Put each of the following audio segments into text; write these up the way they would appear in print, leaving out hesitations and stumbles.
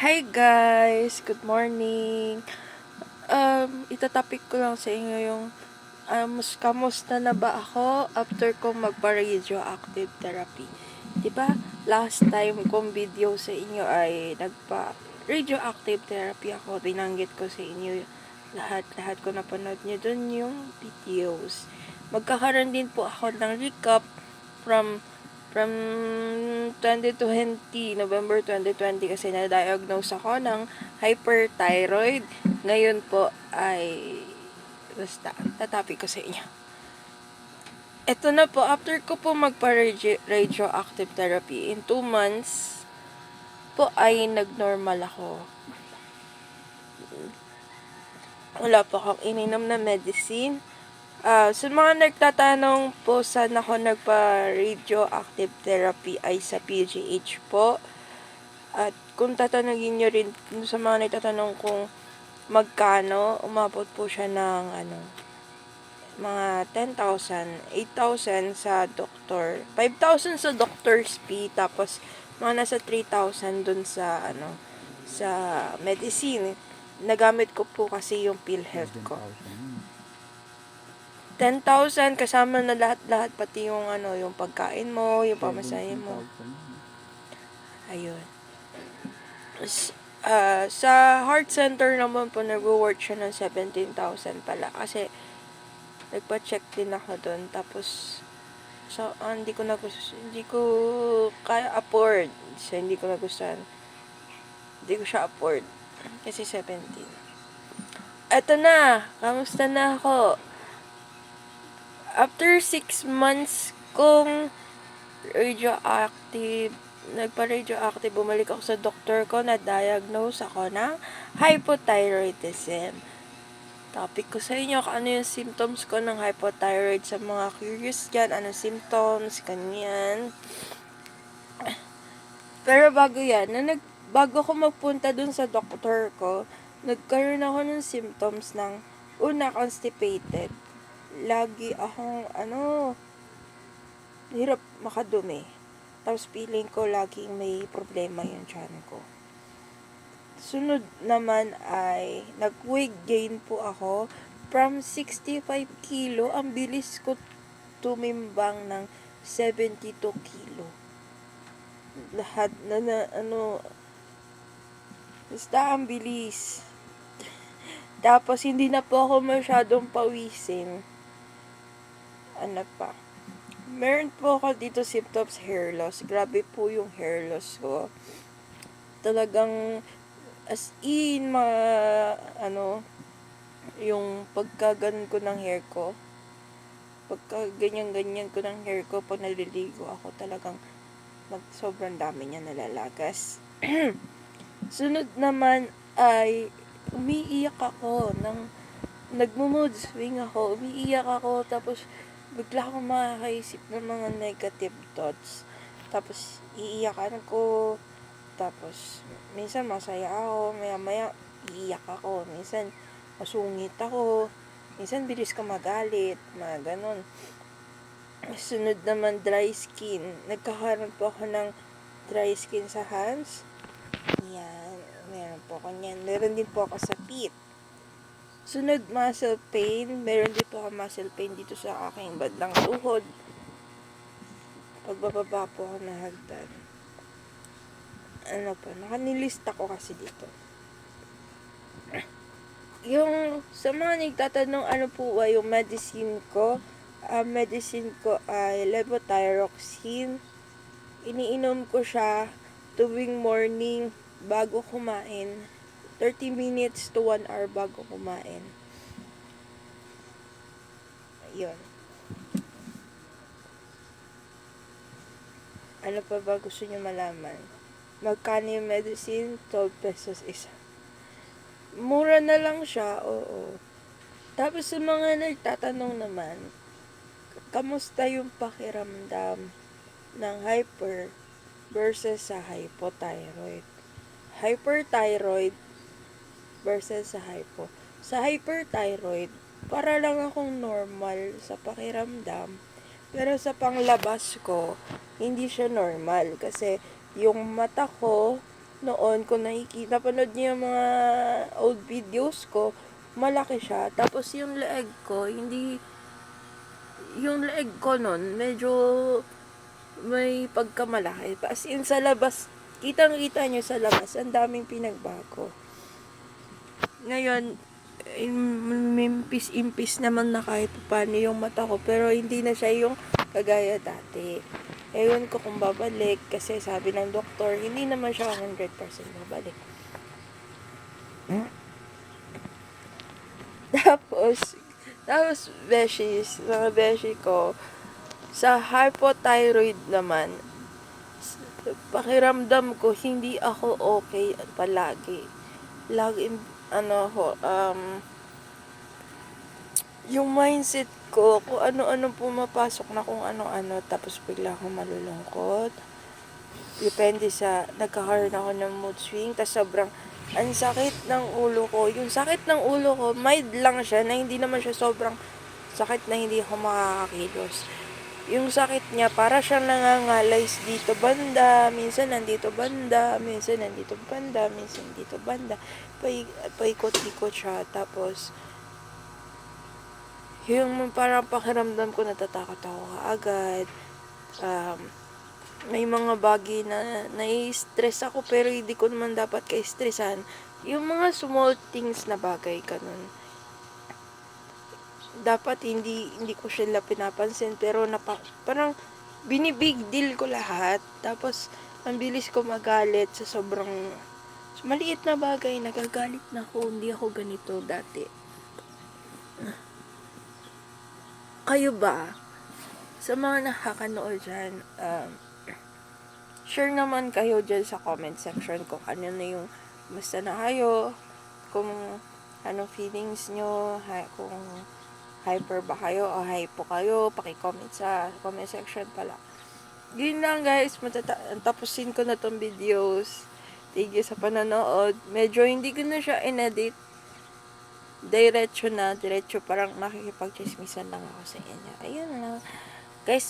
Hi guys! Good morning! Itatopic ko lang sa inyo yung kamusta na ba ako after kong magpa-radioactive therapy. Diba? Last time kong video sa inyo ay nagpa-radioactive therapy ako. Binanggit ko sa inyo lahat ko napanood nyo dun yung videos. Magkakaroon din po ako ng recap from 2020, November 2020 kasi na-diagnose ako ng hyperthyroid. Ngayon po ay basta tatapi ko sa inyo. Ito na po, after ko po magpa-radioactive therapy, in 2 months po ay nag-normal ako. Wala po akong ininom na medicine. Sa mga nagtatanong po saan ako nagpa-radioactive therapy ay sa PGH po. At kung tatanungin nyo rin sa mga nagtatanong kung magkano, umabot po siya ng mga 10,000, 8,000 sa doktor, 5,000 sa doctor's fee, tapos mga nasa 3,000 dun sa sa medicine. Nagamit ko po kasi yung PhilHealth ko. 10,000 kasama na lahat pati yung yung pagkain mo, yung pamasahe mo. Ayun. Sa heart center naman po nag-work siya ng 17,000 pala kasi nagpa-check din ako doon, tapos hindi ko kaya afford. So hindi ko nagustuhan. Hindi ko siya afford kasi 17. Eto na, kamusta na ako? After 6 months kong nagpa-radioactive, bumalik ako sa doktor ko, na-diagnose ako ng hypothyroidism. Topic ko sa inyo kung ano yung symptoms ko ng hypothyroid. Sa mga curious dyan, ano symptoms, kanyan. Pero bago yan, bago ako magpunta dun sa doktor ko, nagkaroon ako ng symptoms ng una, constipated. Lagi akong hirap makadumi. Tapos feeling ko laging may problema yung tiyan ko. Sunod naman ay nag-weight gain po ako from 65 kilo. Ang bilis ko tumimbang ng 72 kilo. Lahat basta ang bilis. Tapos hindi na po ako masyadong pawisin. Ano pa? Meron po ako dito symptoms, hair loss. Grabe po yung hair loss ko. Talagang as in yung pagkaganon ko ng hair ko, pagka ganyan ko ng hair ko, pag naliligo ako, talagang sobrang dami niya nalalagas. Sunod naman ay umiiyak ako nagmo-mood swing ako, umiiyak ako, tapos bigla akong makakaisip ng mga negative thoughts. Tapos iiyakan ko, tapos minsan masaya ako, maya iiyak ako, minsan masungit ako, minsan bilis ka magalit, mga ganon. Sunod naman, dry skin. Nagkakaroon po ako ng dry skin sa hands. Yan, meron po ako niyan. Meron din po ako sa feet. Sunod, muscle pain. Meron din po ako muscle pain dito sa aking bandang tuhod. Pagbababa po ako ng hagdan. Nakanilista ko kasi dito. Yung sa mga nagtatanong ano po ba yung medicine ko, medicine ko ay levothyroxine. Iniinom ko siya tuwing morning bago kumain. 30 minutes to 1 hour bago kumain. Ayun. Ano pa ba gusto nyo malaman? Magkano yung medicine? 12 pesos isa. Mura na lang siya, oo. Tapos sa mga nagtatanong naman, kamusta yung pakiramdam ng hyper versus sa hypothyroid? Hyperthyroid versus sa hypo. Sa hyperthyroid, para lang akong normal sa pakiramdam. Pero sa panglabas ko, hindi siya normal. Kasi yung mata ko, noon, kung napanood niyo yung mga old videos ko, malaki siya. Tapos yung leeg ko, yung leeg ko nun, medyo may pagkamalaki. As in, sa labas, kitang-kita nyo sa labas, ang daming pinagbago. Ngayon, impis naman na kahit paano yung mata ko, pero hindi na siya yung kagaya dati. Ewan ko kung babalik, kasi sabi ng doktor, hindi naman siya 100% babalik. Tapos, mga beshi ko, sa hypothyroid naman, pakiramdam ko, hindi ako okay palagi. Lagi, yung mindset ko, kung ano-ano pumapasok na kung ano-ano, tapos bigla akong malulungkot. Depende sa, nagkakaroon ako ng mood swing, tas sobrang, ang sakit ng ulo ko. Yung sakit ng ulo ko, mild lang siya, na hindi naman siya sobrang sakit na hindi ako makakakilos. Yung sakit niya, para siyang nangangalay dito banda, minsan nandito banda, minsan nandito banda, minsan dito banda. Paikot-ikot siya. Tapos, yung parang pakiramdam ko, natatakot ako kaagad. May mga bagay na nai-stress ako, pero hindi ko naman dapat ka-stressan. Yung mga small things na bagay, ganun. Dapat hindi ko sila pinapansin, pero parang binibig deal ko lahat. Tapos ang bilis ko magalit sa sobrang maliit na bagay. Nagagalit na ako, hindi ako ganito dati. Kayo ba, sa mga nakakanood dyan, share naman kayo dyan sa comment section kung ano na yung basta na kayo, kung anong feelings nyo, kung hyper ba kayo o hypo kayo, paki-comment sa comment section pala. Yun lang guys, tapusin ko na tong videos. Thank you sa panonood. Medyo hindi ko na siya in-edit. Diretso parang makikipag-chismisan lang ako sa inyo. Ayun lang. Guys,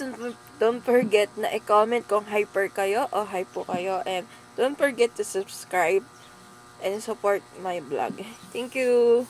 don't forget na i-comment kung hyper kayo o hypo kayo. And don't forget to subscribe and support my vlog. Thank you!